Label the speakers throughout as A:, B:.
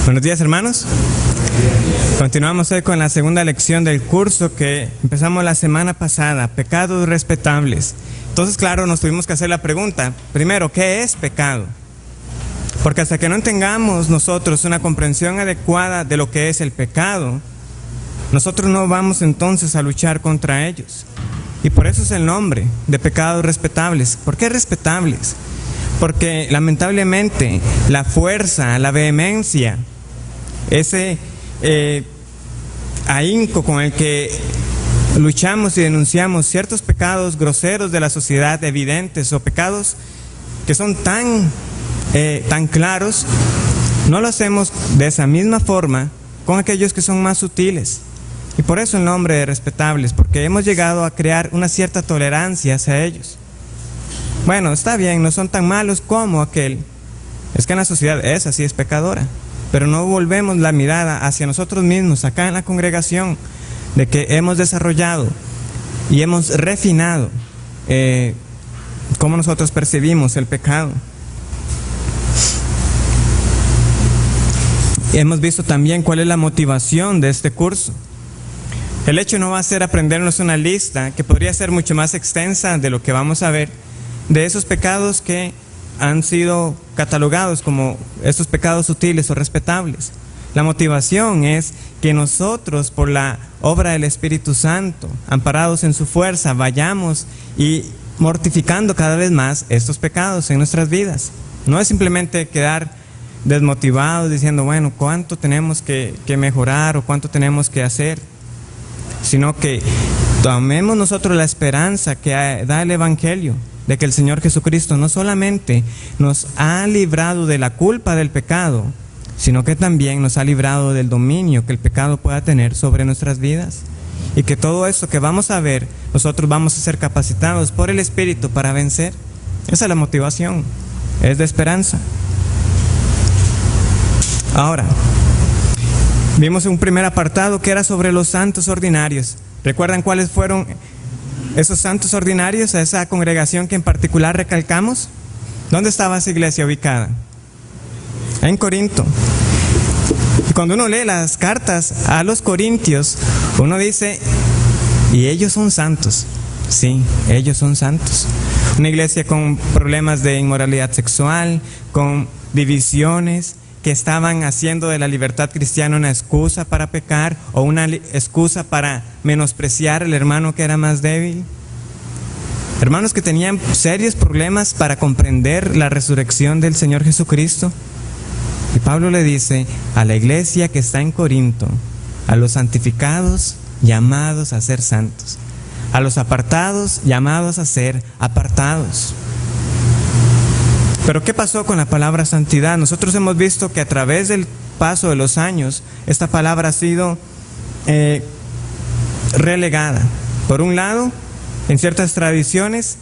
A: Buenos días, hermanos. Continuamos hoy con la segunda lección del curso que empezamos la semana pasada, pecados respetables. Entonces, claro, nos tuvimos que hacer la pregunta, primero, ¿qué es pecado? Porque hasta que no tengamos nosotros una comprensión adecuada de lo que es el pecado, nosotros no vamos entonces a luchar contra ellos. Y por eso es el nombre de pecados respetables. ¿Por qué respetables? Porque lamentablemente la fuerza, la vehemencia, ese ahínco con el que luchamos y denunciamos ciertos pecados groseros de la sociedad, evidentes, o pecados que son tan claros, no lo hacemos de esa misma forma con aquellos que son más sutiles. Y por eso el nombre de respetables, porque hemos llegado a crear una cierta tolerancia hacia ellos. Bueno, está bien, no son tan malos como aquel. Es que en la sociedad esa sí es pecadora, pero no volvemos la mirada hacia nosotros mismos, acá en la congregación, de que hemos desarrollado y hemos refinado cómo nosotros percibimos el pecado. Y hemos visto también cuál es la motivación de este curso. El hecho no va a ser aprendernos una lista que podría ser mucho más extensa de lo que vamos a ver, de esos pecados que han sido catalogados como estos pecados sutiles o respetables. La motivación es que nosotros, por la obra del Espíritu Santo, amparados en su fuerza, vayamos y mortificando cada vez más estos pecados en nuestras vidas. No es simplemente quedar desmotivados diciendo, bueno, ¿cuánto tenemos que mejorar o cuánto tenemos que hacer? Sino que tomemos nosotros la esperanza que da el Evangelio, de que el Señor Jesucristo no solamente nos ha librado de la culpa del pecado, sino que también nos ha librado del dominio que el pecado pueda tener sobre nuestras vidas. Y que todo esto que vamos a ver, nosotros vamos a ser capacitados por el Espíritu para vencer. Esa es la motivación, es de esperanza. Ahora, vimos un primer apartado que era sobre los santos ordinarios. ¿Recuerdan cuáles fueron esos santos ordinarios, a esa congregación que en particular recalcamos? ¿Dónde estaba esa iglesia ubicada? En Corinto. Y cuando uno lee las cartas a los corintios, uno dice, y ellos son santos. Sí, ellos son santos. Una iglesia con problemas de inmoralidad sexual, con divisiones, que estaban haciendo de la libertad cristiana una excusa para pecar o una excusa para menospreciar al hermano que era más débil. Hermanos que tenían serios problemas para comprender la resurrección del Señor Jesucristo. Y Pablo le dice a la iglesia que está en Corinto, a los santificados llamados a ser santos, a los apartados llamados a ser apartados. Pero ¿qué pasó con la palabra santidad? Nosotros hemos visto que a través del paso de los años, esta palabra ha sido relegada. Por un lado, en ciertas tradiciones,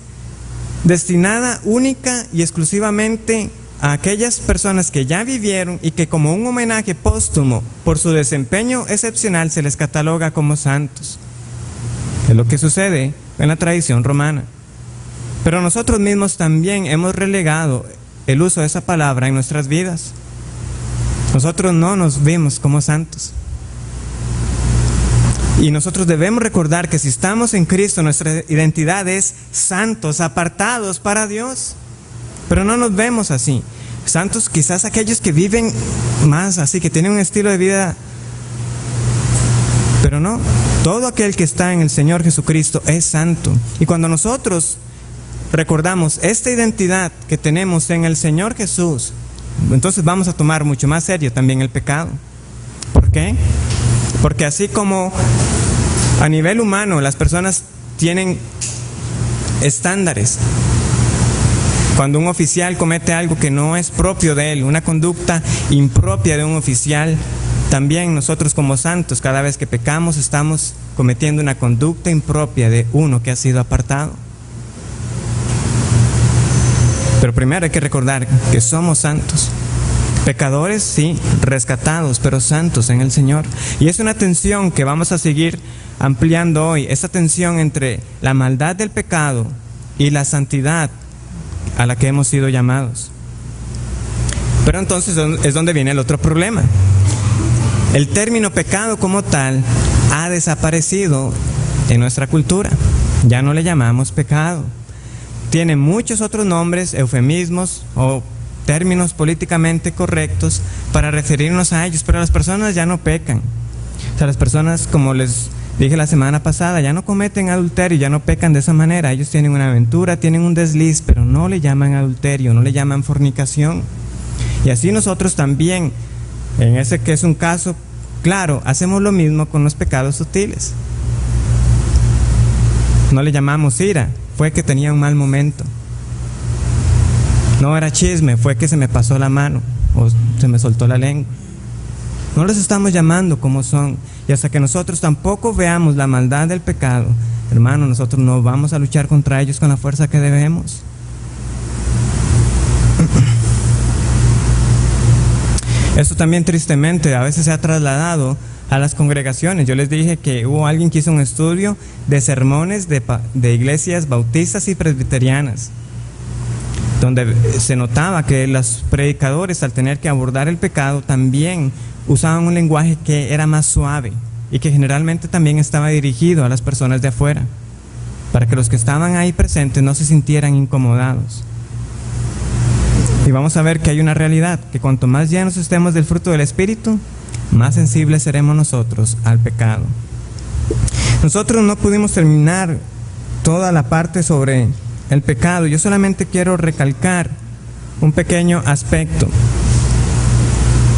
A: destinada única y exclusivamente a aquellas personas que ya vivieron y que como un homenaje póstumo por su desempeño excepcional se les cataloga como santos. Es lo que sucede en la tradición romana. Pero nosotros mismos también hemos relegado el uso de esa palabra en nuestras vidas. Nosotros no nos vemos como santos. Y nosotros debemos recordar que si estamos en Cristo, nuestra identidad es santos, apartados para Dios. Pero no nos vemos así. Santos quizás aquellos que viven más así, que tienen un estilo de vida. Pero no, todo aquel que está en el Señor Jesucristo es santo. Y cuando nosotros recordamos esta identidad que tenemos en el Señor Jesús, entonces vamos a tomar mucho más serio también el pecado. ¿Por qué? Porque así como a nivel humano las personas tienen estándares, cuando un oficial comete algo que no es propio de él, una conducta impropia de un oficial, también nosotros como santos, cada vez que pecamos, estamos cometiendo una conducta impropia de uno que ha sido apartado. Pero primero hay que recordar que somos santos. Pecadores, sí, rescatados, pero santos en el Señor. Y es una tensión que vamos a seguir ampliando hoy, esa tensión entre la maldad del pecado y la santidad a la que hemos sido llamados. Pero entonces es donde viene el otro problema. El término pecado como tal ha desaparecido en nuestra cultura. Ya no le llamamos pecado. Tiene muchos otros nombres, eufemismos o términos políticamente correctos para referirnos a ellos, pero las personas ya no pecan. O sea, las personas, como les dije la semana pasada, ya no cometen adulterio, ya no pecan de esa manera. Ellos tienen una aventura, tienen un desliz, pero no le llaman adulterio, no le llaman fornicación. Y así nosotros también, en ese que es un caso claro, hacemos lo mismo con los pecados sutiles. No le llamamos ira, fue que tenía un mal momento. No era chisme, fue que se me pasó la mano o se me soltó la lengua. No los estamos llamando como son. Y hasta que nosotros tampoco veamos la maldad del pecado, hermano, nosotros no vamos a luchar contra ellos con la fuerza que debemos. Esto también tristemente a veces se ha trasladado a las congregaciones. Yo les dije que hubo alguien que hizo un estudio de sermones de iglesias bautistas y presbiterianas, donde se notaba que los predicadores, al tener que abordar el pecado, también usaban un lenguaje que era más suave y que generalmente también estaba dirigido a las personas de afuera, para que los que estaban ahí presentes no se sintieran incomodados. Y vamos a ver que hay una realidad, que cuanto más llenos estemos del fruto del Espíritu, más sensibles seremos nosotros al pecado. Nosotros no pudimos terminar toda la parte sobre el pecado. Yo solamente quiero recalcar un pequeño aspecto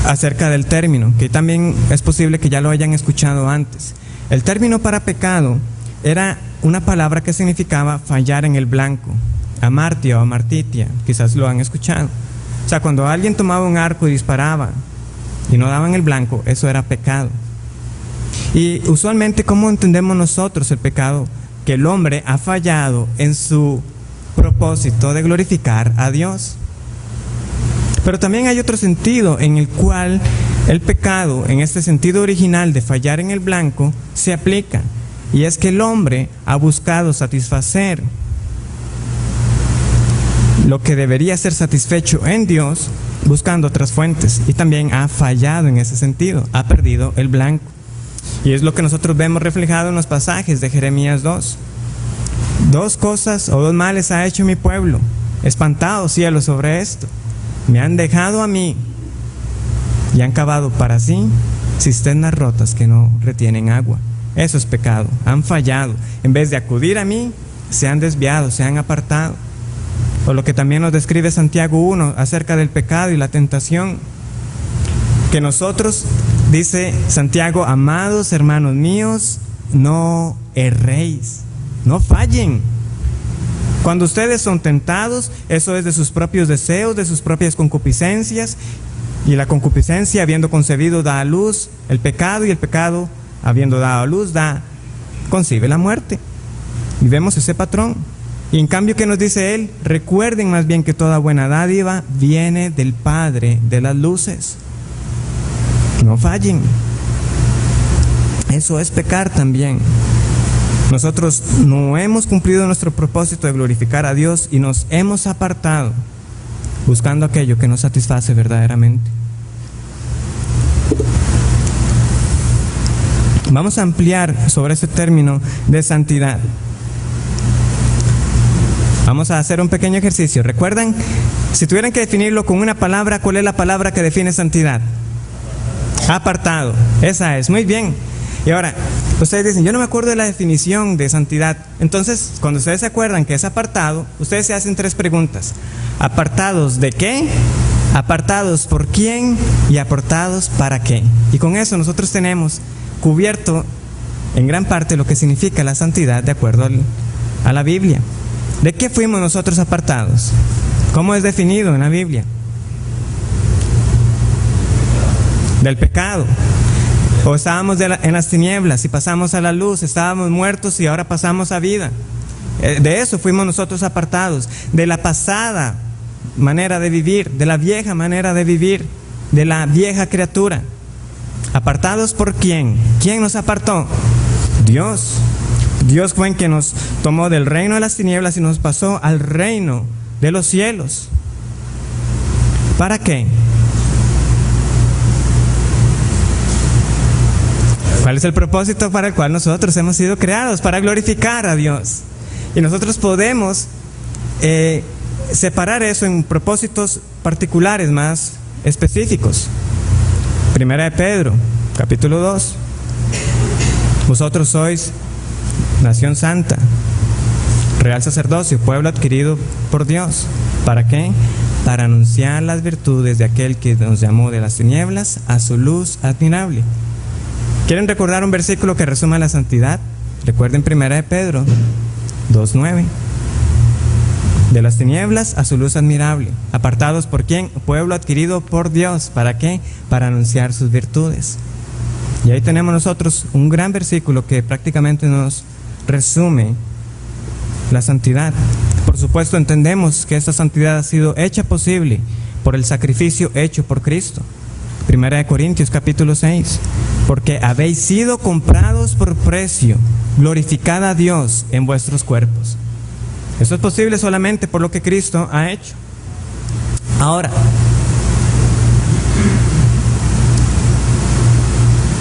A: acerca del término, que también es posible que ya lo hayan escuchado antes. El término para pecado era una palabra que significaba fallar en el blanco. Amartia o amartitia, quizás lo han escuchado. O sea, cuando alguien tomaba un arco y disparaba y no daban el blanco, eso era pecado. Y usualmente, ¿cómo entendemos nosotros el pecado? Que el hombre ha fallado en su propósito de glorificar a Dios. Pero también hay otro sentido en el cual el pecado, en este sentido original de fallar en el blanco, se aplica. Y es que el hombre ha buscado satisfacer lo que debería ser satisfecho en Dios, buscando otras fuentes, y también ha fallado en ese sentido, ha perdido el blanco. Y es lo que nosotros vemos reflejado en los pasajes de Jeremías 2. Dos cosas o dos males ha hecho mi pueblo, espantado cielo sobre esto. Me han dejado a mí y han cavado para sí cisternas rotas que no retienen agua. Eso es pecado, han fallado. En vez de acudir a mí, se han desviado, se han apartado. O lo que también nos describe Santiago 1 acerca del pecado y la tentación. Que nosotros, dice Santiago, amados hermanos míos, no erréis, no fallen. Cuando ustedes son tentados, eso es de sus propios deseos, de sus propias concupiscencias. Y la concupiscencia, habiendo concebido, da a luz el pecado, y el pecado, habiendo dado a luz, concibe la muerte. Y vemos ese patrón. Y en cambio, ¿qué nos dice él? Recuerden más bien que toda buena dádiva viene del Padre de las luces. No fallen. Eso es pecar también. Nosotros no hemos cumplido nuestro propósito de glorificar a Dios y nos hemos apartado buscando aquello que nos satisface verdaderamente. Vamos a ampliar sobre ese término de santidad. Vamos a hacer un pequeño ejercicio. ¿Recuerdan? Si tuvieran que definirlo con una palabra, ¿cuál es la palabra que define santidad? Apartado. Esa es. Muy bien. Y ahora, ustedes dicen, yo no me acuerdo de la definición de santidad. Entonces, cuando ustedes se acuerdan que es apartado, ustedes se hacen tres preguntas. ¿Apartados de qué? ¿Apartados por quién? ¿Y apartados para qué? Y con eso nosotros tenemos cubierto en gran parte lo que significa la santidad de acuerdo a la Biblia. ¿De qué fuimos nosotros apartados? ¿Cómo es definido en la Biblia? Del pecado. O estábamos en las tinieblas y pasamos a la luz, estábamos muertos y ahora pasamos a vida. De eso fuimos nosotros apartados, de la pasada manera de vivir, de la vieja manera de vivir, de la vieja criatura. ¿Apartados por quién? ¿Quién nos apartó? Dios. Dios fue el que nos tomó del reino de las tinieblas y nos pasó al reino de los cielos. ¿Para qué? ¿Cuál es el propósito para el cual nosotros hemos sido creados? Para glorificar a Dios. Y nosotros podemos separar eso en propósitos particulares más específicos. Primera de Pedro, capítulo 2. Vosotros sois nación santa, real sacerdocio, pueblo adquirido por Dios. ¿Para qué? Para anunciar las virtudes de aquel que nos llamó de las tinieblas a su luz admirable. ¿Quieren recordar un versículo que resuma la santidad? Recuerden Primera de Pedro 2:9. De las tinieblas a su luz admirable. ¿Apartados por quién? Pueblo adquirido por Dios. ¿Para qué? Para anunciar sus virtudes. Y ahí tenemos nosotros un gran versículo que prácticamente nos resume la santidad. Por supuesto, entendemos que esta santidad ha sido hecha posible por el sacrificio hecho por Cristo. Primera de Corintios capítulo 6. Porque habéis sido comprados por precio, glorificad a Dios en vuestros cuerpos. Eso es posible solamente por lo que Cristo ha hecho. Ahora,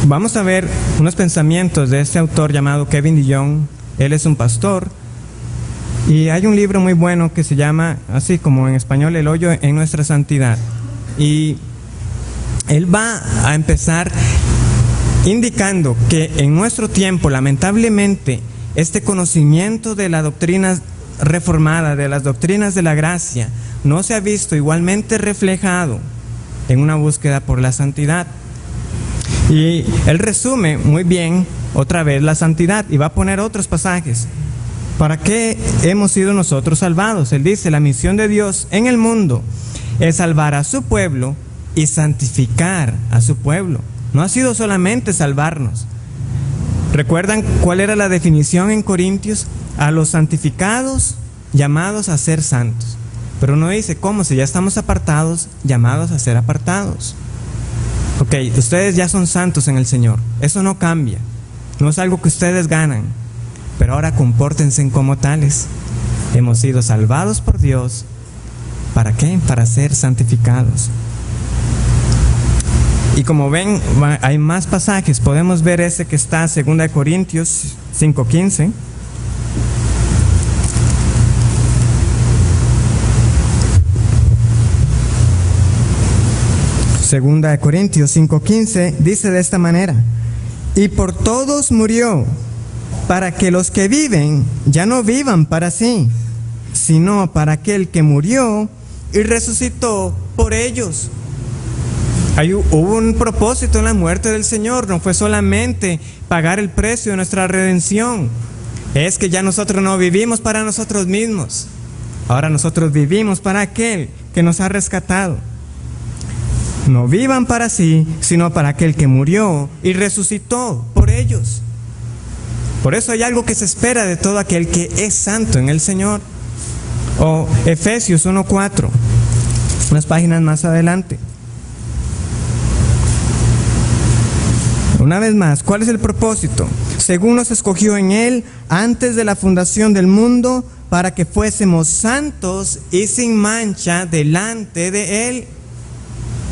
A: vamos a ver unos pensamientos de este autor llamado Kevin DeYoung. Él es un pastor y hay un libro muy bueno que se llama, así como en español, El hoyo en nuestra santidad. Y él va a empezar indicando que en nuestro tiempo, lamentablemente, este conocimiento de la doctrina reformada, de las doctrinas de la gracia, no se ha visto igualmente reflejado en una búsqueda por la santidad. Y él resume muy bien otra vez la santidad y va a poner otros pasajes. ¿Para qué hemos sido nosotros salvados? Él dice, la misión de Dios en el mundo es salvar a su pueblo y santificar a su pueblo. No ha sido solamente salvarnos. ¿Recuerdan cuál era la definición en Corintios? A los santificados, llamados a ser santos. Pero no dice cómo, si ya estamos apartados, llamados a ser apartados. Ok, ustedes ya son santos en el Señor. Eso no cambia. No es algo que ustedes ganan. Pero ahora compórtense como tales. Hemos sido salvados por Dios. ¿Para qué? Para ser santificados. Y como ven, hay más pasajes. Podemos ver ese que está en 2 Corintios 5:15. Segunda de Corintios 5:15 dice de esta manera: y por todos murió, para que los que viven ya no vivan para sí, sino para aquel que murió y resucitó por ellos. Hubo un propósito en la muerte del Señor, no fue solamente pagar el precio de nuestra redención. Es que ya nosotros no vivimos para nosotros mismos, ahora nosotros vivimos para aquel que nos ha rescatado. No vivan para sí, sino para aquel que murió y resucitó por ellos. Por eso hay algo que se espera de todo aquel que es santo en el Señor. O Efesios 1:4, unas páginas más adelante. Una vez más, ¿cuál es el propósito? Según nos escogió en Él antes de la fundación del mundo, para que fuésemos santos y sin mancha delante de Él.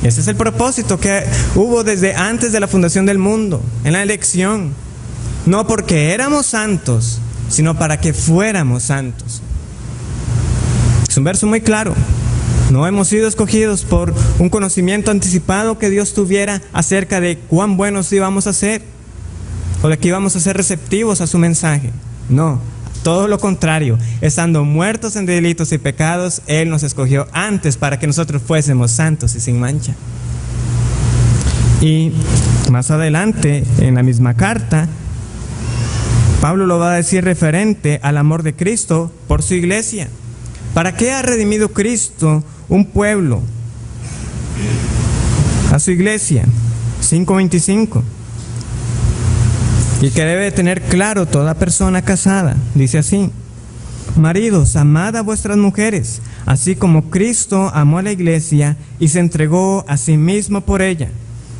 A: Ese es el propósito que hubo desde antes de la fundación del mundo, en la elección. No porque éramos santos, sino para que fuéramos santos. Es un verso muy claro. No hemos sido escogidos por un conocimiento anticipado que Dios tuviera acerca de cuán buenos íbamos a ser, o de que íbamos a ser receptivos a su mensaje. No, todo lo contrario. Estando muertos en delitos y pecados, Él nos escogió antes para que nosotros fuésemos santos y sin mancha. Y más adelante, en la misma carta, Pablo lo va a decir referente al amor de Cristo por su iglesia. ¿Para qué ha redimido Cristo un pueblo? A su iglesia, 5:25. Y que debe tener claro toda persona casada. Dice así: maridos, amad a vuestras mujeres, así como Cristo amó a la iglesia y se entregó a sí mismo por ella.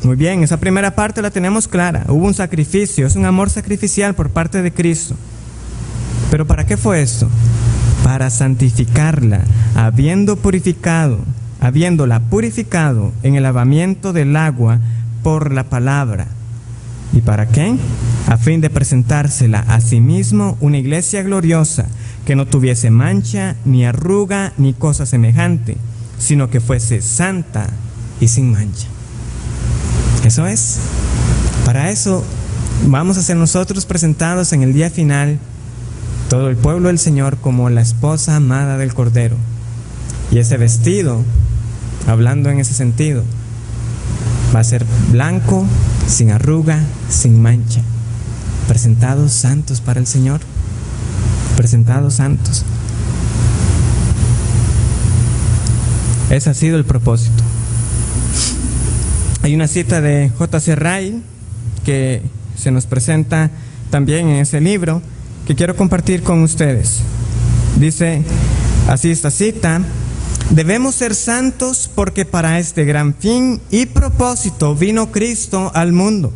A: Muy bien, esa primera parte la tenemos clara. Hubo un sacrificio, es un amor sacrificial por parte de Cristo. ¿Pero para qué fue esto? Para santificarla, habiéndola purificado en el lavamiento del agua por la palabra. ¿Y para qué? A fin de presentársela a sí mismo una iglesia gloriosa, que no tuviese mancha, ni arruga, ni cosa semejante, sino que fuese santa y sin mancha. Eso es. Para eso vamos a ser nosotros presentados en el día final, todo el pueblo del Señor, como la esposa amada del Cordero. Y ese vestido, hablando en ese sentido, va a ser blanco, sin arruga, sin mancha. Presentados santos para el Señor. Presentados santos. Ese ha sido el propósito. Hay una cita de J.C. Ryle que se nos presenta también en ese libro, que quiero compartir con ustedes. Dice así esta cita: debemos ser santos porque para este gran fin y propósito vino Cristo al mundo.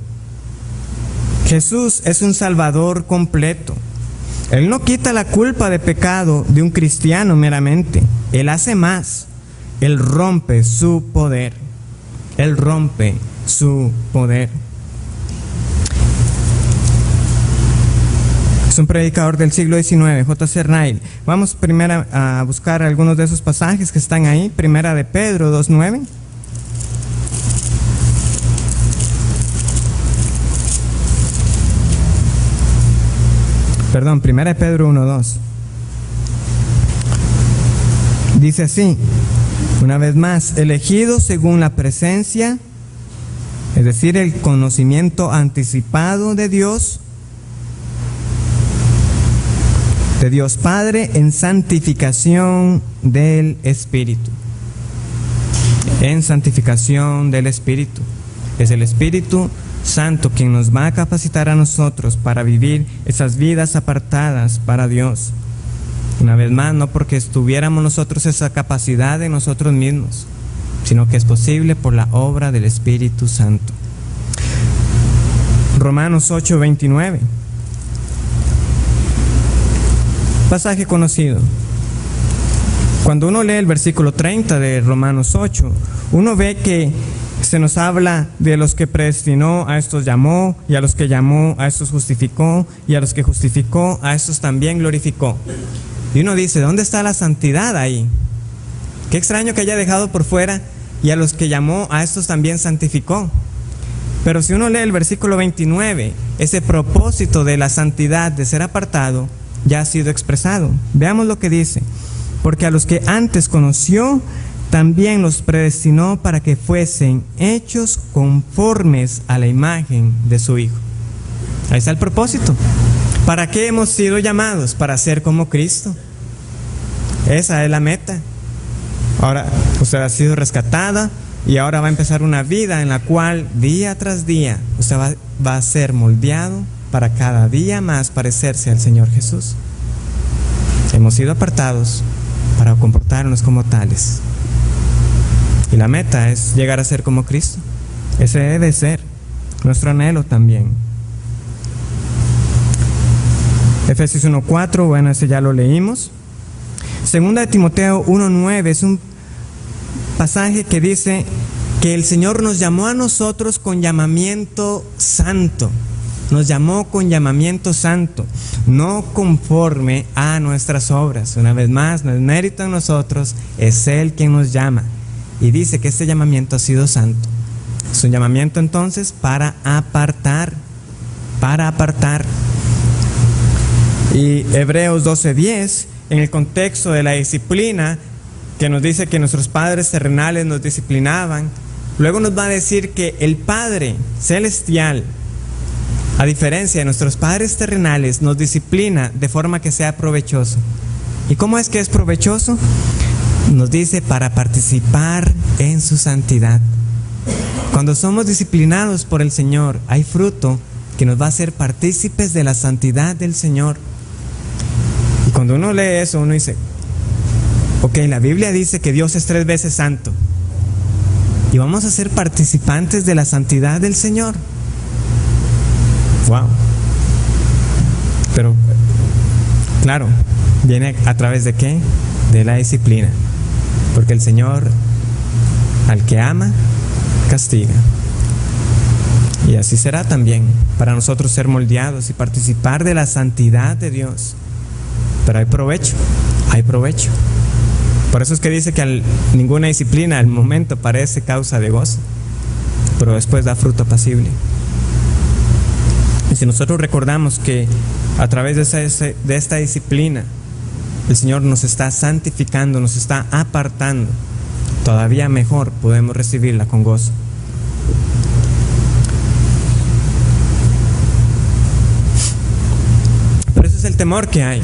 A: Jesús es un Salvador completo. Él no quita la culpa de pecado de un cristiano meramente. Él hace más. Él rompe su poder. Él rompe su poder. Es un predicador del siglo XIX, J.C. Ryle. Vamos primero a buscar algunos de esos pasajes que están ahí. Primera de Pedro 2:9. Perdón, primera de Pedro 1:2. Dice así, una vez más: elegidos según la presencia, es decir, el conocimiento anticipado de Dios Padre, en santificación del Espíritu. En santificación del Espíritu. Es el Espíritu Santo quien nos va a capacitar a nosotros para vivir esas vidas apartadas para Dios. Una vez más, no porque tuviéramos nosotros esa capacidad de nosotros mismos, sino que es posible por la obra del Espíritu Santo. Romanos 8:29. Pasaje conocido. Cuando uno lee el versículo 30 de Romanos 8, uno ve que se nos habla de los que predestinó, a estos llamó, y a los que llamó, a estos justificó, y a los que justificó, a estos también glorificó. Y uno dice, ¿dónde está la santidad ahí? Qué extraño que haya dejado por fuera, y a los que llamó, a estos también santificó. Pero si uno lee el versículo 29, ese propósito de la santidad, de ser apartado, ya ha sido expresado. Veamos lo que dice: porque a los que antes conoció, también los predestinó para que fuesen hechos conformes a la imagen de su Hijo. Ahí está el propósito. ¿Para qué hemos sido llamados? Para ser como Cristo. Esa es la meta. Ahora usted ha sido rescatada y ahora va a empezar una vida en la cual día tras día usted va a ser moldeado para cada día más parecerse al Señor Jesús. Hemos sido apartados para comportarnos como tales. Y la meta es llegar a ser como Cristo. Ese debe ser nuestro anhelo también. Efesios 1:4, bueno, ese ya lo leímos. Segunda de Timoteo 1:9 es un pasaje que dice que el Señor nos llamó a nosotros con llamamiento santo. Nos llamó con llamamiento santo, no conforme a nuestras obras. Una vez más, no es mérito en nosotros, es Él quien nos llama. Y dice que este llamamiento ha sido santo. Es un llamamiento entonces para apartar. Y Hebreos 12:10, en el contexto de la disciplina, que nos dice que nuestros padres terrenales nos disciplinaban, luego nos va a decir que el Padre Celestial, a diferencia de nuestros padres terrenales, nos disciplina de forma que sea provechoso. ¿Y cómo es que es provechoso? Nos dice para participar en su santidad. Cuando somos disciplinados por el Señor, hay fruto que nos va a hacer partícipes de la santidad del Señor. Y cuando uno lee eso, uno dice, ok, la Biblia dice que Dios es 3 veces santo. Y vamos a ser participantes de la santidad del Señor. Wow. Pero, claro, viene a través de ¿qué? De la disciplina. Porque el Señor, al que ama, castiga. Y así será también para nosotros ser moldeados y participar de la santidad de Dios. Pero hay provecho, hay provecho. Por eso es que dice que ninguna disciplina al momento parece causa de gozo, pero después da fruto apacible. Y si nosotros recordamos que a través de esta disciplina el Señor nos está santificando, nos está apartando, todavía mejor podemos recibirla con gozo. Pero ese es el temor que hay.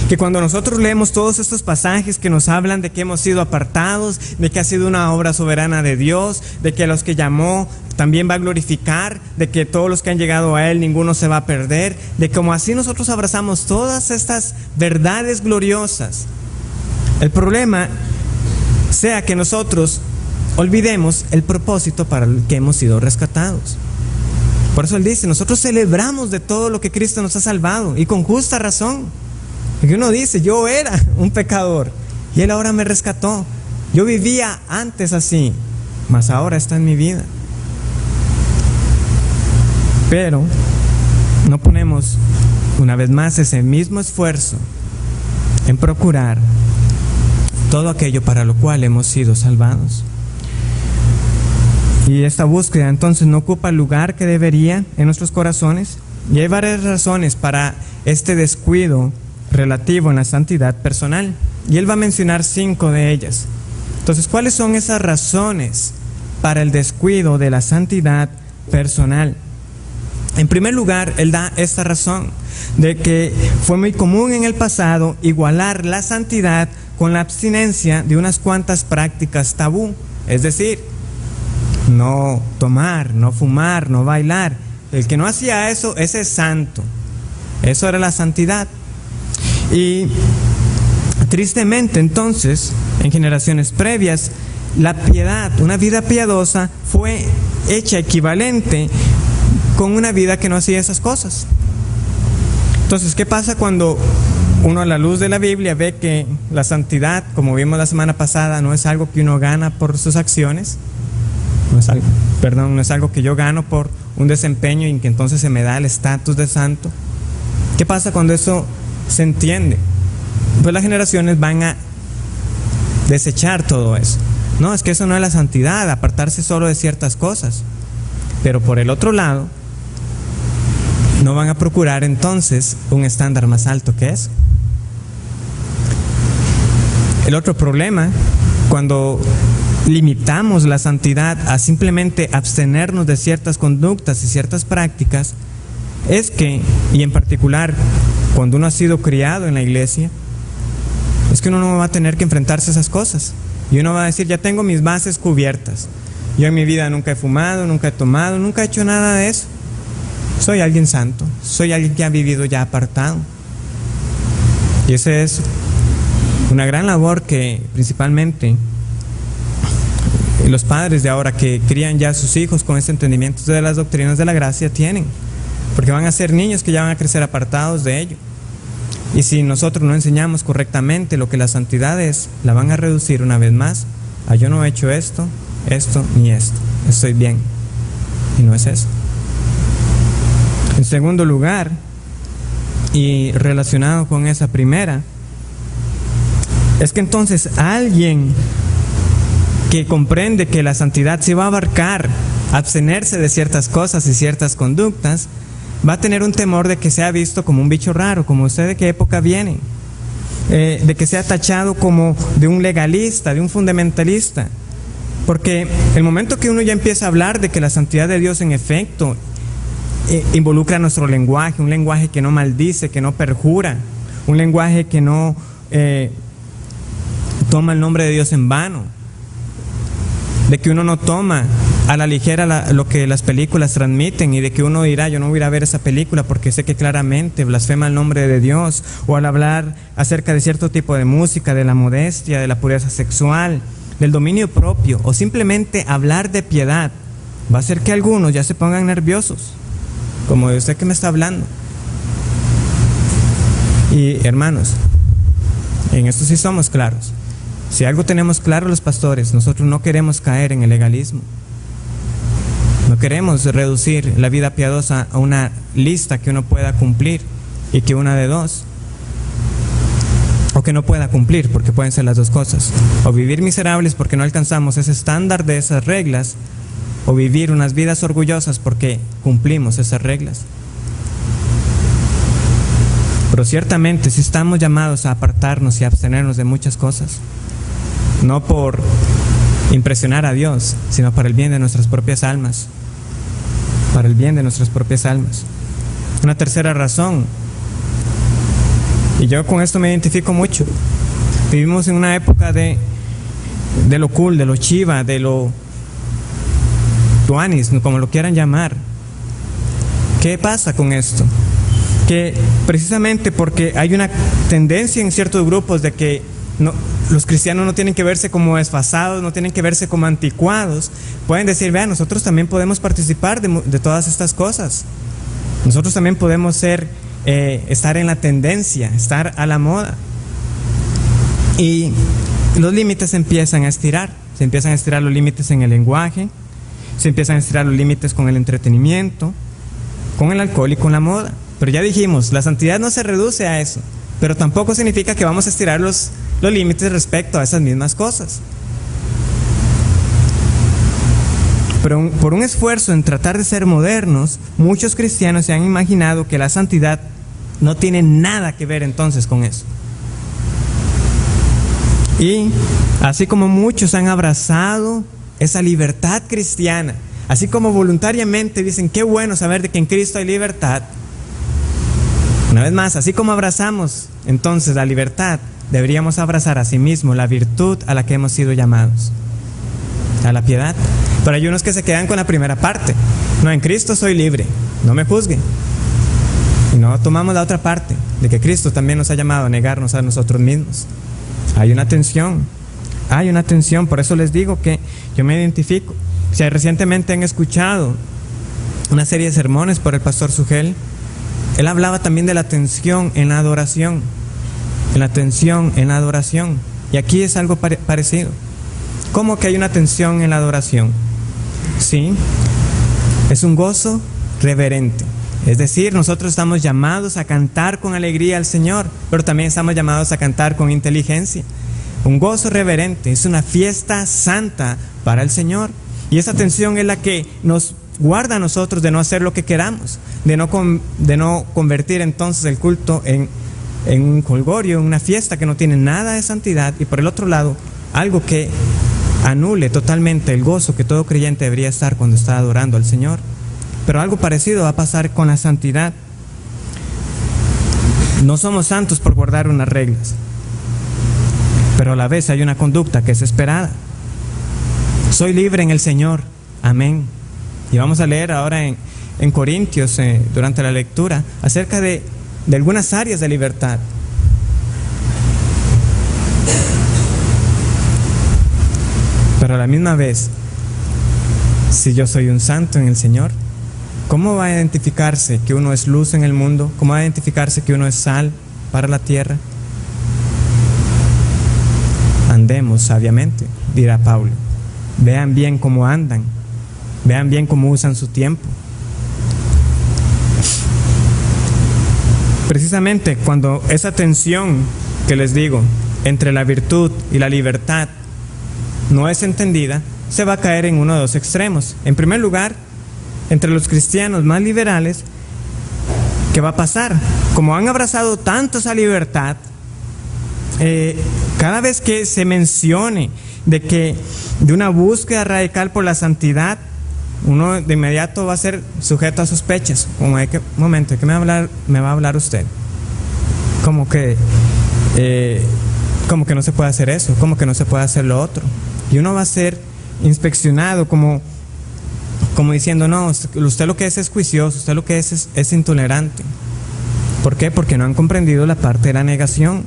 A: Que cuando nosotros leemos todos estos pasajes que nos hablan de que hemos sido apartados, de que ha sido una obra soberana de Dios, de que a los que llamó también va a glorificar, de que todos los que han llegado a Él, ninguno se va a perder, de como así nosotros abrazamos todas estas verdades gloriosas, el problema sea que nosotros olvidemos el propósito para el que hemos sido rescatados. Por eso Él dice, nosotros celebramos de todo lo que Cristo nos ha salvado, y con justa razón. Porque uno dice, yo era un pecador y Él ahora me rescató. Yo vivía antes así, mas ahora está en mi vida. Pero no ponemos una vez más ese mismo esfuerzo en procurar todo aquello para lo cual hemos sido salvados. Y esta búsqueda entonces no ocupa el lugar que debería en nuestros corazones. Y hay varias razones para este descuido relativo en la santidad personal, y Él va a mencionar 5 de ellas. Entonces, ¿cuáles son esas razones para el descuido de la santidad personal? En primer lugar, Él da esta razón de que fue muy común en el pasado igualar la santidad con la abstinencia de unas cuantas prácticas tabú, es decir, no tomar, no fumar, no bailar. El que no hacía eso, ese es santo. Eso era la santidad. Y tristemente entonces, en generaciones previas, la piedad, una vida piadosa, fue hecha equivalente con una vida que no hacía esas cosas. Entonces, ¿qué pasa cuando uno a la luz de la Biblia ve que la santidad, como vimos la semana pasada, no es algo que uno gana por sus acciones? No es algo que yo gano por un desempeño y que entonces se me da el estatus de santo. ¿Qué pasa cuando eso se entiende? Pues las generaciones van a desechar todo eso. No, es que eso no es la santidad, apartarse solo de ciertas cosas. Pero por el otro lado, no van a procurar entonces un estándar más alto que eso. El otro problema, cuando limitamos la santidad a simplemente abstenernos de ciertas conductas y ciertas prácticas, es que, y en particular cuando uno ha sido criado en la iglesia, es que uno no va a tener que enfrentarse a esas cosas. Y uno va a decir, ya tengo mis bases cubiertas. Yo en mi vida nunca he fumado, nunca he tomado, nunca he hecho nada de eso. Soy alguien santo, soy alguien que ha vivido ya apartado. Y esa es una gran labor que principalmente los padres de ahora que crían ya a sus hijos con este entendimiento de las doctrinas de la gracia tienen. Porque van a ser niños que ya van a crecer apartados de ello. Y si nosotros no enseñamos correctamente lo que la santidad es, la van a reducir una vez más a yo no he hecho esto, esto ni esto. Estoy bien. Y no es eso. En segundo lugar, y relacionado con esa primera, es que entonces alguien que comprende que la santidad se va a abarcar abstenerse de ciertas cosas y ciertas conductas, va a tener un temor de que sea visto como un bicho raro, como usted de qué época viene, de que sea tachado como de un legalista, de un fundamentalista, porque el momento que uno ya empieza a hablar de que la santidad de Dios en efecto involucra nuestro lenguaje, un lenguaje que no maldice, que no perjura, un lenguaje que no toma el nombre de Dios en vano, de que uno no toma a la ligera lo que las películas transmiten y de que uno dirá, yo no voy a ir a ver esa película porque sé que claramente blasfema el nombre de Dios, o al hablar acerca de cierto tipo de música, de la modestia, de la pureza sexual, del dominio propio, o simplemente hablar de piedad, va a hacer que algunos ya se pongan nerviosos, como de usted que me está hablando. Y hermanos, en esto sí somos claros. Si algo tenemos claro los pastores, nosotros no queremos caer en el legalismo. No queremos reducir la vida piadosa a una lista que uno pueda cumplir y que una de dos, o que no pueda cumplir, porque pueden ser las dos cosas. O vivir miserables porque no alcanzamos ese estándar de esas reglas, o vivir unas vidas orgullosas porque cumplimos esas reglas. Pero ciertamente sí estamos llamados a apartarnos y a abstenernos de muchas cosas, no por impresionar a Dios, sino para el bien de nuestras propias almas, para el bien de nuestras propias almas. Una tercera razón, y yo con esto me identifico mucho. Vivimos en una época de lo cool, de lo chiva, de lo tuanis, como lo quieran llamar. ¿Qué pasa con esto? Que precisamente porque hay una tendencia en ciertos grupos de que los cristianos no tienen que verse como desfasados, no tienen que verse como anticuados, pueden decir, vean, nosotros también podemos participar de todas estas cosas. Nosotros también podemos estar en la tendencia, estar a la moda. Y los límites se empiezan a estirar. Se empiezan a estirar los límites en el lenguaje, se empiezan a estirar los límites con el entretenimiento, con el alcohol y con la moda. Pero ya dijimos, la santidad no se reduce a eso, pero tampoco significa que vamos a estirar los límites respecto a esas mismas cosas. Pero por un esfuerzo en tratar de ser modernos, muchos cristianos se han imaginado que la santidad no tiene nada que ver entonces con eso. Y así como muchos han abrazado esa libertad cristiana, así como voluntariamente dicen, qué bueno saber de que en Cristo hay libertad. Una vez más, así como abrazamos entonces la libertad, deberíamos abrazar a sí mismo la virtud a la que hemos sido llamados, a la piedad. Pero hay unos que se quedan con la primera parte. No, en Cristo soy libre, no me juzguen. Y no tomamos la otra parte, de que Cristo también nos ha llamado a negarnos a nosotros mismos. Hay una tensión, por eso les digo que yo me identifico. Si recientemente han escuchado una serie de sermones por el pastor Sugel, él hablaba también de la tensión en la adoración, y aquí es algo parecido. ¿Cómo que hay una tensión en la adoración? Sí, es un gozo reverente. Es decir, nosotros estamos llamados a cantar con alegría al Señor, pero también estamos llamados a cantar con inteligencia. Un gozo reverente, es una fiesta santa para el Señor. Y esa tensión es la que nos guarda a nosotros de no hacer lo que queramos, de no convertir entonces el culto en un jolgorio, en una fiesta que no tiene nada de santidad, y por el otro lado, algo que anule totalmente el gozo que todo creyente debería estar cuando está adorando al Señor. Pero algo parecido va a pasar con la santidad. No somos santos por guardar unas reglas, pero a la vez hay una conducta que es esperada. Soy libre en el Señor, amén. Y vamos a leer ahora en Corintios, durante la lectura, acerca de algunas áreas de libertad. Pero a la misma vez, si yo soy un santo en el Señor, ¿cómo va a identificarse que uno es luz en el mundo? ¿Cómo va a identificarse que uno es sal para la tierra? Andemos sabiamente, dirá Pablo. Vean bien cómo andan, vean bien cómo usan su tiempo. Precisamente cuando esa tensión que les digo entre la virtud y la libertad no es entendida, se va a caer en uno de dos extremos. En primer lugar, entre los cristianos más liberales, ¿qué va a pasar? Como han abrazado tanto esa libertad, cada vez que se mencione de una búsqueda radical por la santidad, uno de inmediato va a ser sujeto a sospechas. Como un momento, ¿de qué me va a hablar usted? Como que no se puede hacer eso, como que no se puede hacer lo otro. Y uno va a ser inspeccionado como diciendo, no, usted lo que es juicioso, usted lo que es intolerante. ¿Por qué? Porque no han comprendido la parte de la negación.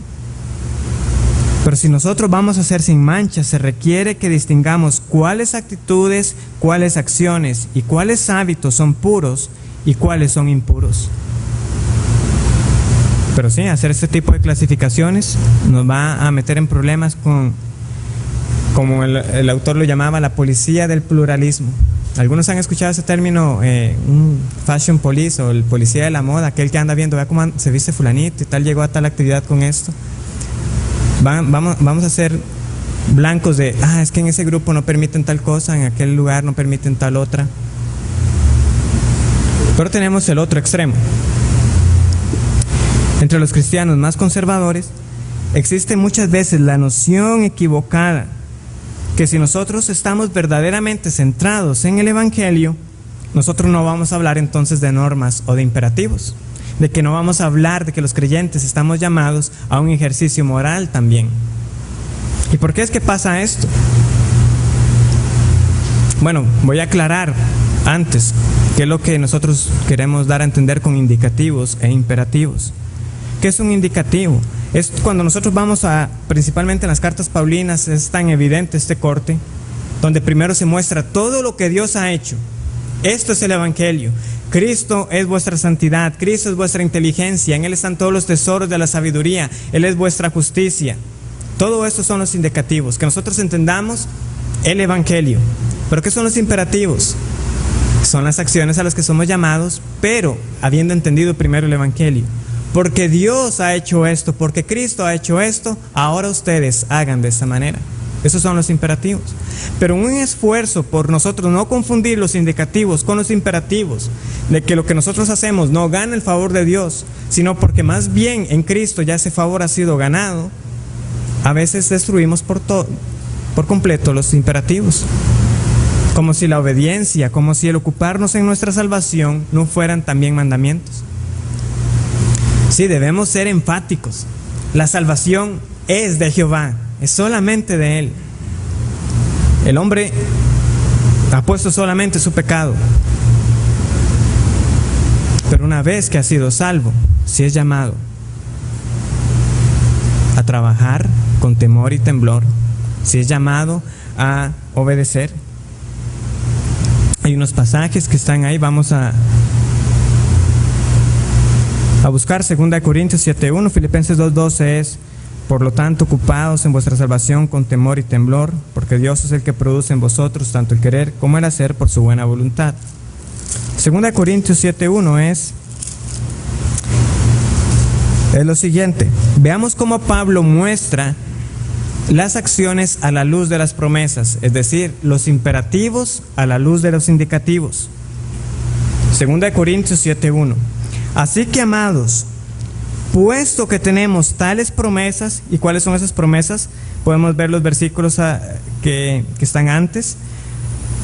A: Pero si nosotros vamos a ser sin mancha, se requiere que distingamos cuáles actitudes, cuáles acciones y cuáles hábitos son puros y cuáles son impuros. Pero sí, hacer este tipo de clasificaciones nos va a meter en problemas como el autor lo llamaba, la policía del pluralismo. Algunos han escuchado ese término, un fashion police o el policía de la moda, aquel que anda viendo, vea cómo se viste fulanito y tal, llegó a tal actividad con esto. Vamos a ser blancos de, es que en ese grupo no permiten tal cosa, en aquel lugar no permiten tal otra. Pero tenemos el otro extremo. Entre los cristianos más conservadores existe muchas veces la noción equivocada que si nosotros estamos verdaderamente centrados en el Evangelio, nosotros no vamos a hablar entonces de normas o de imperativos, de que no vamos a hablar de que los creyentes estamos llamados a un ejercicio moral también. ¿Y por qué es que pasa esto? Bueno, voy a aclarar antes qué es lo que nosotros queremos dar a entender con indicativos e imperativos. ¿Qué es un indicativo? Es cuando nosotros vamos principalmente en las cartas paulinas, es tan evidente este corte, donde primero se muestra todo lo que Dios ha hecho. Esto es el Evangelio. Cristo es vuestra santidad, Cristo es vuestra inteligencia, en Él están todos los tesoros de la sabiduría, Él es vuestra justicia. Todo esto son los indicativos, que nosotros entendamos el Evangelio. ¿Pero qué son los imperativos? Son las acciones a las que somos llamados, pero habiendo entendido primero el Evangelio. Porque Dios ha hecho esto, porque Cristo ha hecho esto, ahora ustedes hagan de esta manera. Esos son los imperativos. Pero un esfuerzo por nosotros no confundir los indicativos con los imperativos, de que lo que nosotros hacemos no gana el favor de Dios, sino porque más bien en Cristo ya ese favor ha sido ganado, a veces destruimos por completo los imperativos. Como si la obediencia, como si el ocuparnos en nuestra salvación no fueran también mandamientos. Sí, debemos ser enfáticos. La salvación es de Jehová, es solamente de Él. El hombre ha puesto solamente su pecado. Pero una vez que ha sido salvo, si es llamado a trabajar con temor y temblor, si es llamado a obedecer. Hay unos pasajes que están ahí, vamos a buscar 2 Corintios 7:1, Filipenses 2:12 es: por lo tanto, ocupados en vuestra salvación con temor y temblor, porque Dios es el que produce en vosotros tanto el querer como el hacer por su buena voluntad. 2 Corintios 7:1 es lo siguiente. Veamos cómo Pablo muestra las acciones a la luz de las promesas, es decir, los imperativos a la luz de los indicativos. 2 Corintios 7:1. Así que, amados, puesto que tenemos tales promesas, ¿y cuáles son esas promesas? Podemos ver los versículos que están antes.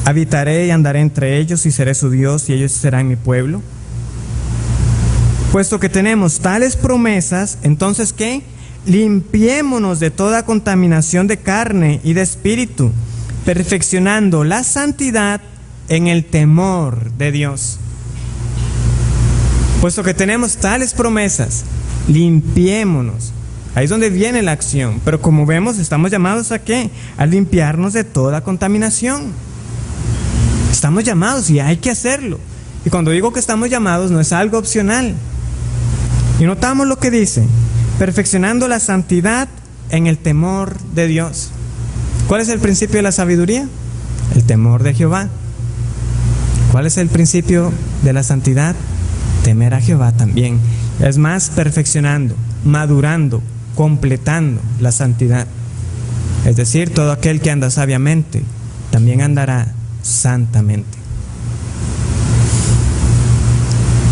A: Habitaré y andaré entre ellos y seré su Dios y ellos serán mi pueblo. Puesto que tenemos tales promesas, entonces ¿qué? Limpiémonos de toda contaminación de carne y de espíritu, perfeccionando la santidad en el temor de Dios. Puesto que tenemos tales promesas, limpiémonos. Ahí es donde viene la acción. Pero como vemos, estamos llamados ¿a qué? A limpiarnos de toda contaminación. Estamos llamados y hay que hacerlo. Y cuando digo que estamos llamados, no es algo opcional. Y notamos lo que dice: perfeccionando la santidad en el temor de Dios. ¿Cuál es el principio de la sabiduría? El temor de Jehová. ¿Cuál es el principio de la santidad? Temer a Jehová también. Es más, perfeccionando, madurando, completando la santidad. Es decir, todo aquel que anda sabiamente también andará santamente.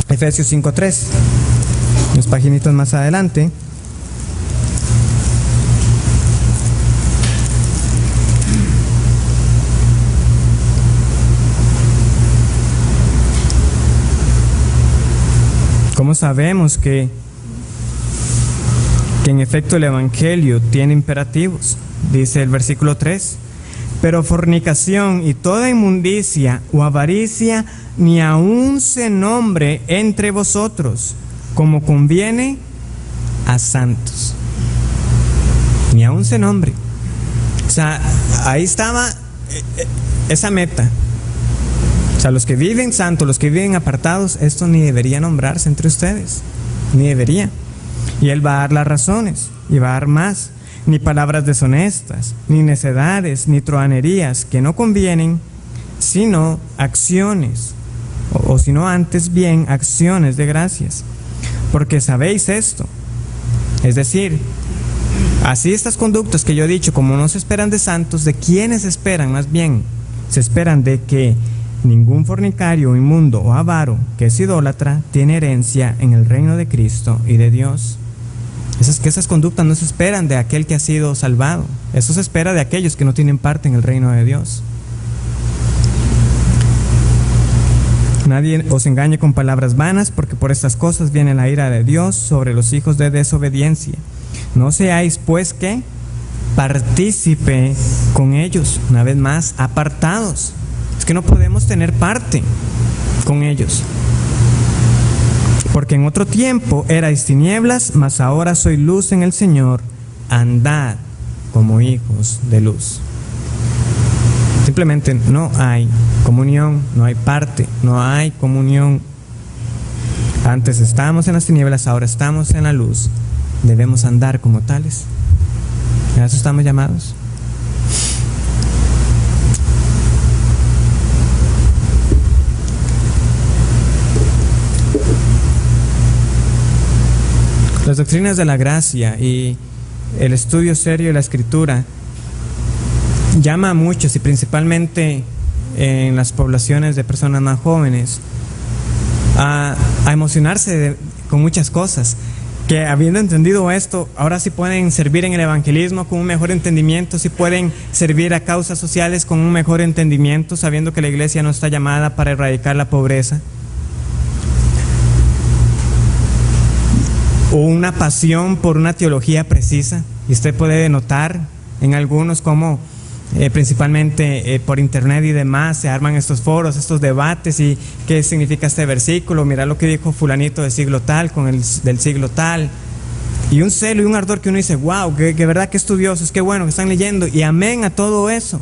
A: Efesios 5:3. Unos paginitos más adelante. ¿Cómo sabemos que en efecto el Evangelio tiene imperativos? Dice el versículo 3: pero fornicación y toda inmundicia o avaricia ni aun se nombre entre vosotros, como conviene a santos. Ni aun se nombre. O sea, ahí estaba esa meta. O sea, los que viven santos, los que viven apartados, esto ni debería nombrarse entre ustedes, ni debería. Y Él va a dar las razones, y va a dar más: ni palabras deshonestas, ni necedades, ni truhanerías que no convienen, sino acciones, o si no antes bien, acciones de gracias. Porque sabéis esto, es decir, así estas conductas que yo he dicho, como no se esperan de santos, ¿de quiénes esperan? Más bien, se esperan de que ningún fornicario, inmundo o avaro, que es idólatra, tiene herencia en el reino de Cristo y de Dios. Esas conductas no se esperan de aquel que ha sido salvado. Eso se espera de aquellos que no tienen parte en el reino de Dios. Nadie os engañe con palabras vanas, porque por estas cosas viene la ira de Dios sobre los hijos de desobediencia. No seáis pues que partícipe con ellos, una vez más, apartados. Es que no podemos tener parte con ellos. Porque en otro tiempo erais tinieblas, mas ahora soy luz en el Señor. Andad como hijos de luz. Simplemente no hay comunión, no hay parte, no hay comunión. Antes estábamos en las tinieblas, ahora estamos en la luz. Debemos andar como tales. ¿A eso estamos llamados? Las doctrinas de la gracia y el estudio serio de la Escritura llama a muchos, y principalmente en las poblaciones de personas más jóvenes, a emocionarse con muchas cosas, que habiendo entendido esto, ahora sí pueden servir en el evangelismo con un mejor entendimiento, sí pueden servir a causas sociales con un mejor entendimiento, sabiendo que la iglesia no está llamada para erradicar la pobreza. O una pasión por una teología precisa, y usted puede notar en algunos cómo principalmente por internet y demás se arman estos foros, estos debates, y qué significa este versículo, mira lo que dijo fulanito del siglo tal con el del siglo tal, y un celo y un ardor que uno dice, wow, que verdad que estudiosos, qué bueno que están leyendo, y amén a todo eso.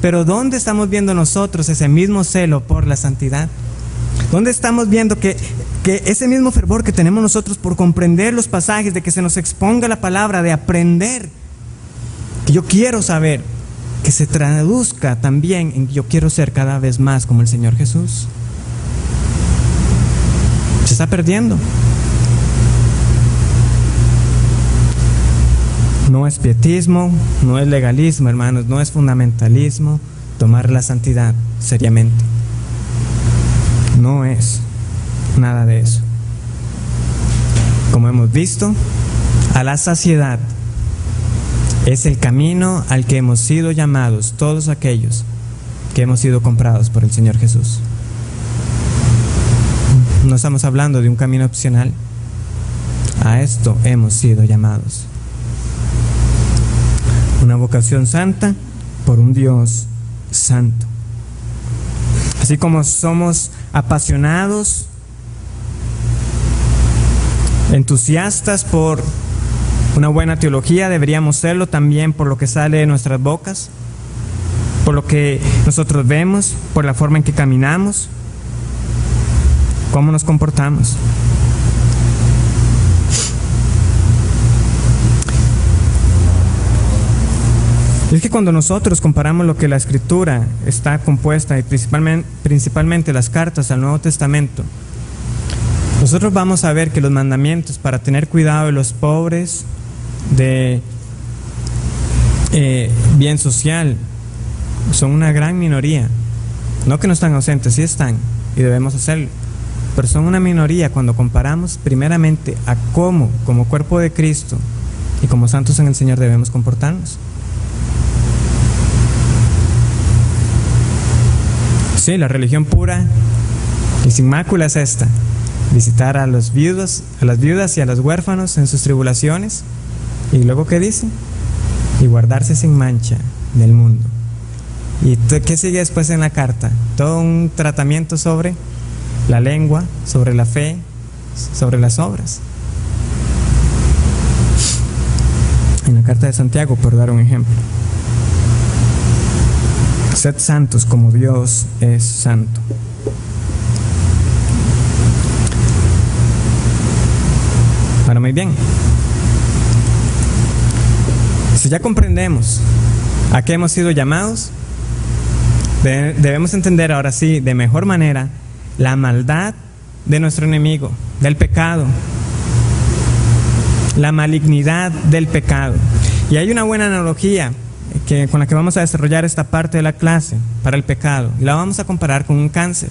A: Pero ¿dónde estamos viendo nosotros ese mismo celo por la santidad? ¿Dónde estamos viendo que ese mismo fervor que tenemos nosotros por comprender los pasajes, de que se nos exponga la palabra, de aprender, que yo quiero saber, que se traduzca también en que yo quiero ser cada vez más como el Señor Jesús? Se está perdiendo. No es pietismo, no es legalismo, hermanos, no es fundamentalismo tomar la santidad seriamente. No es nada de eso. Como hemos visto, a la saciedad es el camino al que hemos sido llamados todos aquellos que hemos sido comprados por el Señor Jesús. No estamos hablando de un camino opcional. A esto hemos sido llamados. Una vocación santa por un Dios santo. Así como somos apasionados, entusiastas por una buena teología, deberíamos serlo también por lo que sale de nuestras bocas, por lo que nosotros vemos, por la forma en que caminamos, cómo nos comportamos. Y es que cuando nosotros comparamos lo que la Escritura está compuesta, y principalmente las cartas al Nuevo Testamento, nosotros vamos a ver que los mandamientos para tener cuidado de los pobres, de bien social, son una gran minoría. No que no están ausentes, sí están, y debemos hacerlo, pero son una minoría cuando comparamos primeramente a cómo, como cuerpo de Cristo y como santos en el Señor, debemos comportarnos. Sí, la religión pura y sin mácula es esta: visitar a las viudas y a los huérfanos en sus tribulaciones. Y luego, ¿qué dice? Y guardarse sin mancha del mundo. ¿Y qué sigue después en la carta? Todo un tratamiento sobre la lengua, sobre la fe, sobre las obras. En la carta de Santiago, por dar un ejemplo: sed santos como Dios es santo. Bueno, muy bien. Si ya comprendemos a qué hemos sido llamados, Debemos entender ahora sí, de mejor manera, la maldad de nuestro enemigo, del pecado, la malignidad del pecado. Y hay una buena analogía con la que vamos a desarrollar esta parte de la clase para el pecado, y la vamos a comparar con un cáncer.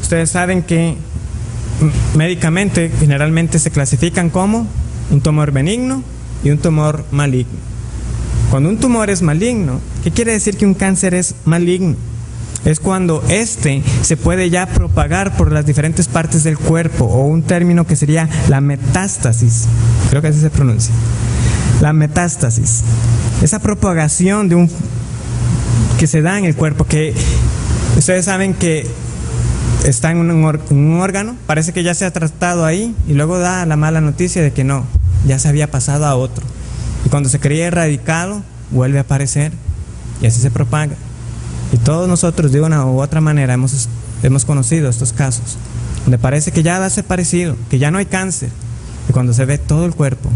A: Ustedes saben que médicamente generalmente se clasifican como un tumor benigno y un tumor maligno. Cuando un tumor es maligno, ¿qué quiere decir que un cáncer es maligno? Es cuando se puede ya propagar por las diferentes partes del cuerpo, o un término que sería la metástasis, creo que así se pronuncia, la metástasis, esa propagación que se da en el cuerpo, que ustedes saben que está en un órgano, parece que ya se ha tratado ahí, y luego da la mala noticia de que no, ya se había pasado a otro, y cuando se creía erradicado, vuelve a aparecer, y así se propaga. Y todos nosotros, de una u otra manera, hemos conocido estos casos, donde parece que ya ha desaparecido, que ya no hay cáncer, y cuando se ve todo el cuerpo,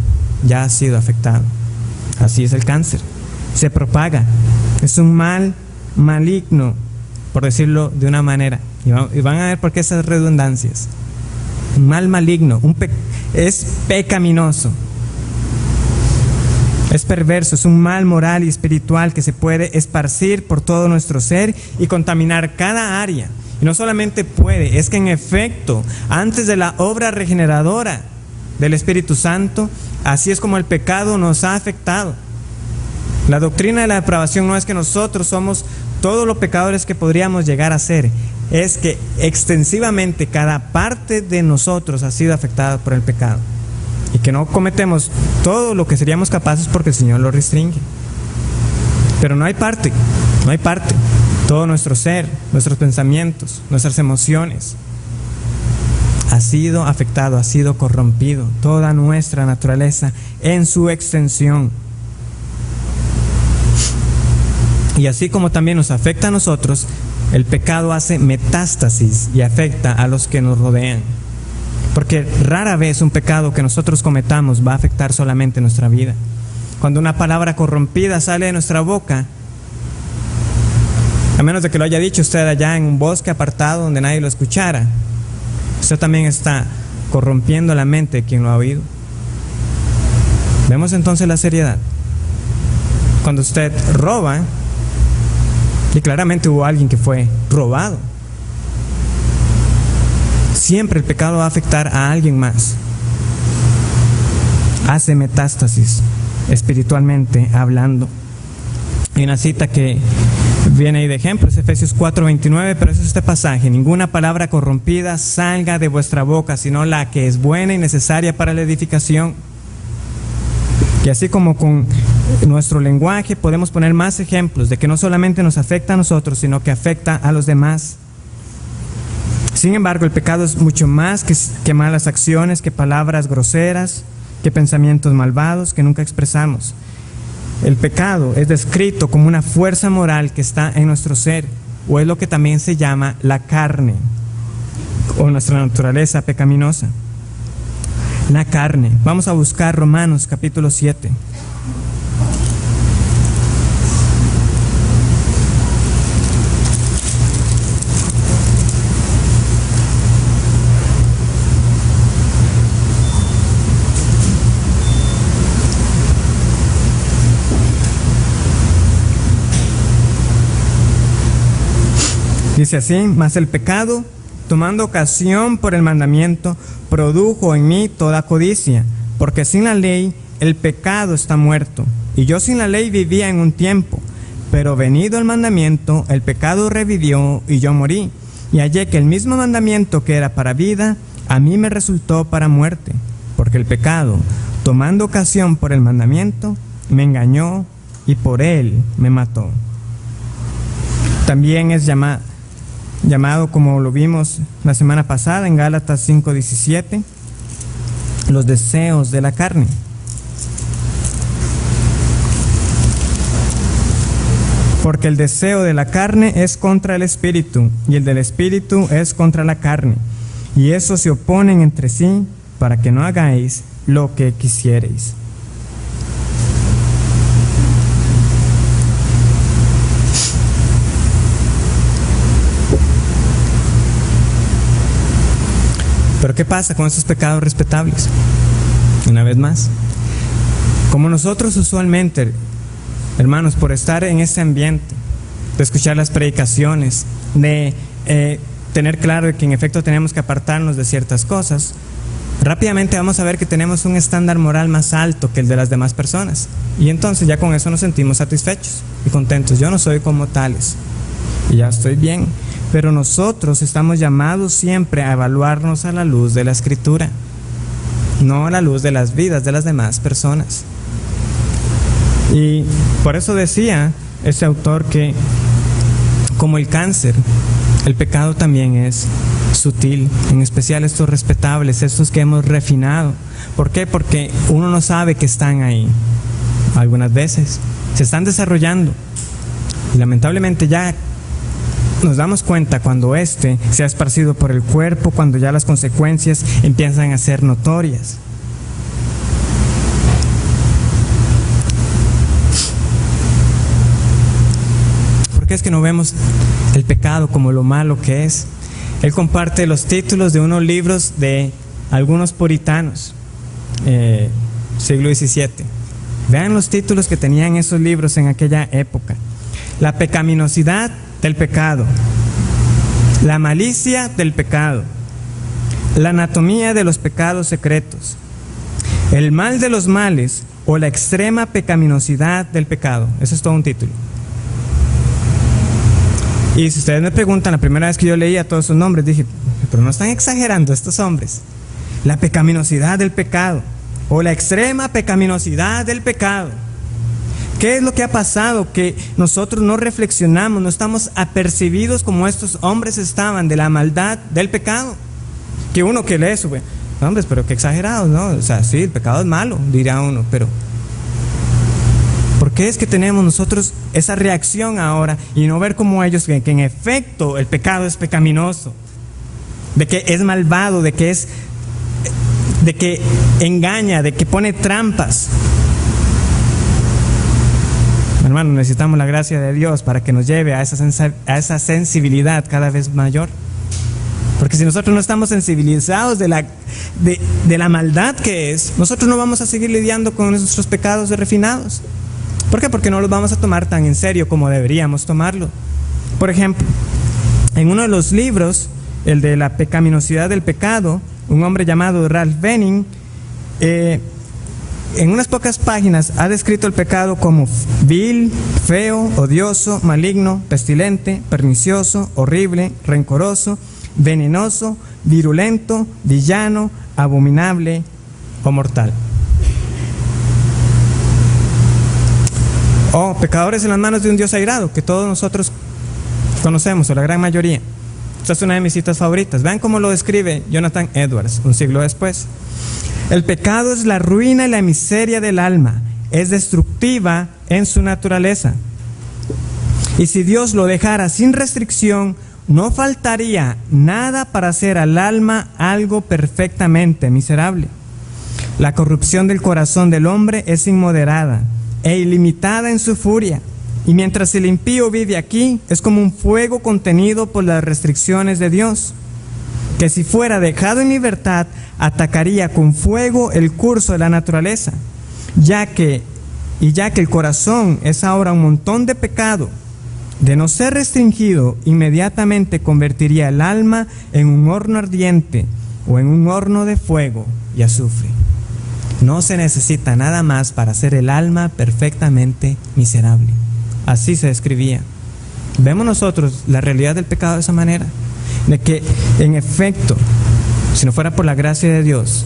A: ya ha sido afectado. Así es el cáncer, se propaga, es un mal maligno, por decirlo de una manera, y van a ver por qué esas redundancias. Un mal maligno, es pecaminoso, es perverso, es un mal moral y espiritual que se puede esparcir por todo nuestro ser y contaminar cada área. Y no solamente puede, es que en efecto, antes de la obra regeneradora del Espíritu Santo, así es como el pecado nos ha afectado. La doctrina de la depravación no es que nosotros somos todos los pecadores que podríamos llegar a ser, es que extensivamente cada parte de nosotros ha sido afectada por el pecado, y que no cometemos todo lo que seríamos capaces porque el Señor lo restringe. Pero no hay parte. Todo nuestro ser, nuestros pensamientos, nuestras emociones ha sido afectado, ha sido corrompido, toda nuestra naturaleza en su extensión. Y así como también nos afecta a nosotros, el pecado hace metástasis y afecta a los que nos rodean. Porque rara vez un pecado que nosotros cometamos va a afectar solamente nuestra vida. Cuando una palabra corrompida sale de nuestra boca, a menos de que lo haya dicho usted allá en un bosque apartado donde nadie lo escuchara, usted también está corrompiendo la mente de quien lo ha oído. Vemos entonces la seriedad. Cuando usted roba, y claramente hubo alguien que fue robado, siempre el pecado va a afectar a alguien más. Hace metástasis, espiritualmente hablando. Hay una cita que viene ahí de ejemplo, es Efesios 4:29, pero es este pasaje: ninguna palabra corrompida salga de vuestra boca, sino la que es buena y necesaria para la edificación. Y así como con nuestro lenguaje podemos poner más ejemplos de que no solamente nos afecta a nosotros, sino que afecta a los demás. Sin embargo, el pecado es mucho más que malas acciones, que palabras groseras, que pensamientos malvados que nunca expresamos. El pecado es descrito como una fuerza moral que está en nuestro ser, o es lo que también se llama la carne, o nuestra naturaleza pecaminosa. La carne. Vamos a buscar Romanos capítulo 7. Dice así: mas el pecado, tomando ocasión por el mandamiento, produjo en mí toda codicia, porque sin la ley el pecado está muerto. Y yo sin la ley vivía en un tiempo, pero venido el mandamiento, el pecado revivió y yo morí. Y hallé que el mismo mandamiento que era para vida, a mí me resultó para muerte, porque el pecado, tomando ocasión por el mandamiento, me engañó y por él me mató. También es llamado, como lo vimos la semana pasada en Gálatas 5:17, los deseos de la carne. Porque el deseo de la carne es contra el espíritu, y el del espíritu es contra la carne, y esos se oponen entre sí, para que no hagáis lo que quisiereis. Pero ¿qué pasa con esos pecados respetables? Una vez más, como nosotros usualmente, hermanos, por estar en ese ambiente, de escuchar las predicaciones, de tener claro que en efecto tenemos que apartarnos de ciertas cosas, rápidamente vamos a ver que tenemos un estándar moral más alto que el de las demás personas. Y entonces ya con eso nos sentimos satisfechos y contentos. Yo no soy como tales y ya estoy bien. Pero nosotros estamos llamados siempre a evaluarnos a la luz de la Escritura, no a la luz de las vidas de las demás personas. Y por eso decía ese autor que, como el cáncer, el pecado también es sutil, en especial estos respetables, estos que hemos refinado. ¿Por qué? Porque uno no sabe que están ahí. Algunas veces se están desarrollando y lamentablemente ya nos damos cuenta cuando se ha esparcido por el cuerpo, cuando ya las consecuencias empiezan a ser notorias. ¿Por qué es que no vemos el pecado como lo malo que es? Él comparte los títulos de unos libros de algunos puritanos, siglo XVII. Vean los títulos que tenían esos libros en aquella época. La pecaminosidad del pecado, la malicia del pecado, la anatomía de los pecados secretos, el mal de los males o la extrema pecaminosidad del pecado. Ese es todo un título. Y si ustedes me preguntan, la primera vez que yo leía todos esos nombres, dije, pero no están exagerando estos hombres. La pecaminosidad del pecado o la extrema pecaminosidad del pecado. ¿Qué es lo que ha pasado? Que nosotros no reflexionamos, no estamos apercibidos como estos hombres estaban de la maldad del pecado. Que uno que lee eso, hombres, pero qué exagerados, ¿no? O sea, sí, el pecado es malo, dirá uno, pero ¿por qué es que tenemos nosotros esa reacción ahora y no ver como ellos que en efecto el pecado es pecaminoso, de que es malvado, de que engaña, de que pone trampas? Hermano, necesitamos la gracia de Dios para que nos lleve a esa sensibilidad cada vez mayor. Porque si nosotros no estamos sensibilizados de la maldad que es, nosotros no vamos a seguir lidiando con nuestros pecados refinados. ¿Por qué? Porque no los vamos a tomar tan en serio como deberíamos tomarlo. Por ejemplo, en uno de los libros, el de la pecaminosidad del pecado, un hombre llamado Ralph Benning, en unas pocas páginas ha descrito el pecado como vil, feo, odioso, maligno, pestilente, pernicioso, horrible, rencoroso, venenoso, virulento, villano, abominable o mortal. O pecadores en las manos de un Dios airado, que todos nosotros conocemos, o la gran mayoría. Esta es una de mis citas favoritas. Vean cómo lo describe Jonathan Edwards, un siglo después. El pecado es la ruina y la miseria del alma, es destructiva en su naturaleza. Y si Dios lo dejara sin restricción, no faltaría nada para hacer al alma algo perfectamente miserable. La corrupción del corazón del hombre es inmoderada e ilimitada en su furia, y mientras el impío vive aquí, es como un fuego contenido por las restricciones de Dios, que si fuera dejado en libertad, atacaría con fuego el curso de la naturaleza, ya que el corazón es ahora un montón de pecado, de no ser restringido, inmediatamente convertiría el alma en un horno ardiente o en un horno de fuego y azufre. No se necesita nada más para hacer el alma perfectamente miserable. Así se describía. Vemos nosotros la realidad del pecado de esa manera, de que en efecto, si no fuera por la gracia de Dios,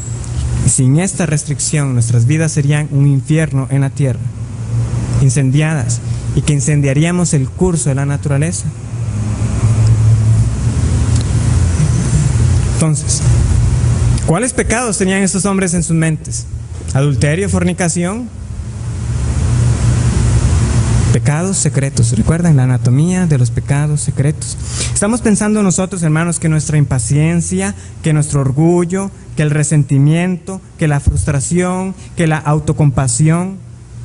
A: sin esta restricción, nuestras vidas serían un infierno en la tierra, incendiadas, y que incendiaríamos el curso de la naturaleza. Entonces, ¿cuáles pecados tenían estos hombres en sus mentes? Adulterio, fornicación, pecados secretos. ¿Recuerdan la anatomía de los pecados secretos? Estamos pensando nosotros, hermanos, que nuestra impaciencia, que nuestro orgullo, que el resentimiento, que la frustración, que la autocompasión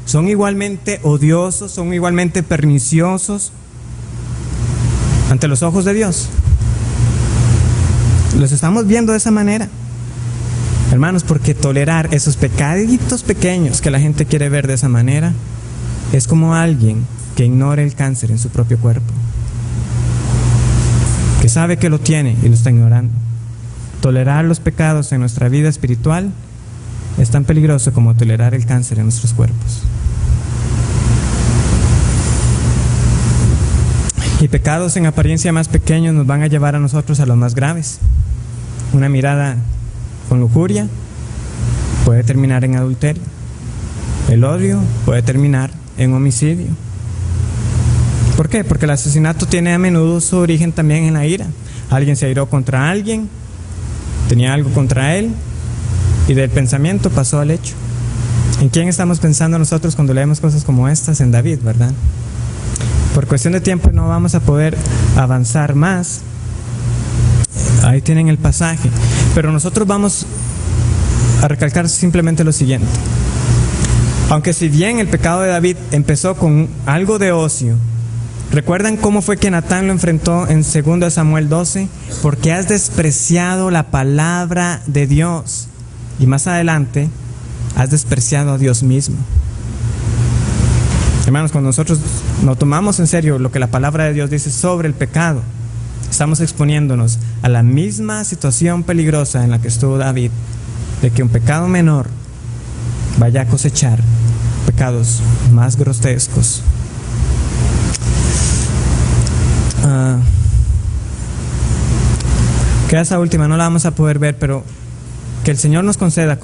A: son igualmente odiosos, son igualmente perniciosos ante los ojos de Dios. Los estamos viendo de esa manera. Hermanos, porque tolerar esos pecaditos pequeños que la gente quiere ver de esa manera es como alguien que ignora el cáncer en su propio cuerpo, que sabe que lo tiene y lo está ignorando. Tolerar los pecados en nuestra vida espiritual es tan peligroso como tolerar el cáncer en nuestros cuerpos. Y pecados en apariencia más pequeños nos van a llevar a nosotros a los más graves. Una mirada con lujuria puede terminar en adulterio. El odio puede terminar en homicidio. ¿Por qué? Porque el asesinato tiene a menudo su origen también en la ira. Alguien se airó contra alguien, tenía algo contra él, y del pensamiento pasó al hecho. ¿En quién estamos pensando nosotros cuando leemos cosas como estas? En David, ¿verdad? Por cuestión de tiempo no vamos a poder avanzar más. Ahí tienen el pasaje. Pero nosotros vamos a recalcar simplemente lo siguiente. Aunque si bien el pecado de David empezó con algo de ocio, ¿recuerdan cómo fue que Natán lo enfrentó en 2 Samuel 12? Porque has despreciado la palabra de Dios. Y más adelante, has despreciado a Dios mismo. Hermanos, cuando nosotros no tomamos en serio lo que la palabra de Dios dice sobre el pecado, estamos exponiéndonos a la misma situación peligrosa en la que estuvo David, de que un pecado menor vaya a cosechar pecados más grotescos. Queda esa última, no la vamos a poder ver, pero que el Señor nos conceda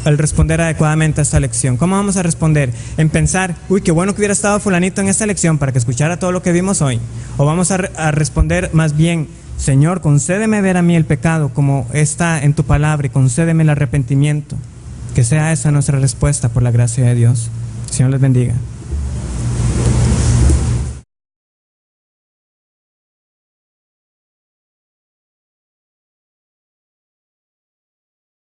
A: el responder adecuadamente a esta lección. ¿Cómo vamos a responder? En pensar, uy, qué bueno que hubiera estado fulanito en esta lección para que escuchara todo lo que vimos hoy. O vamos a responder más bien, Señor, concédeme ver a mí el pecado como está en tu palabra y concédeme el arrepentimiento. Que sea esa nuestra respuesta por la gracia de Dios. Señor les bendiga.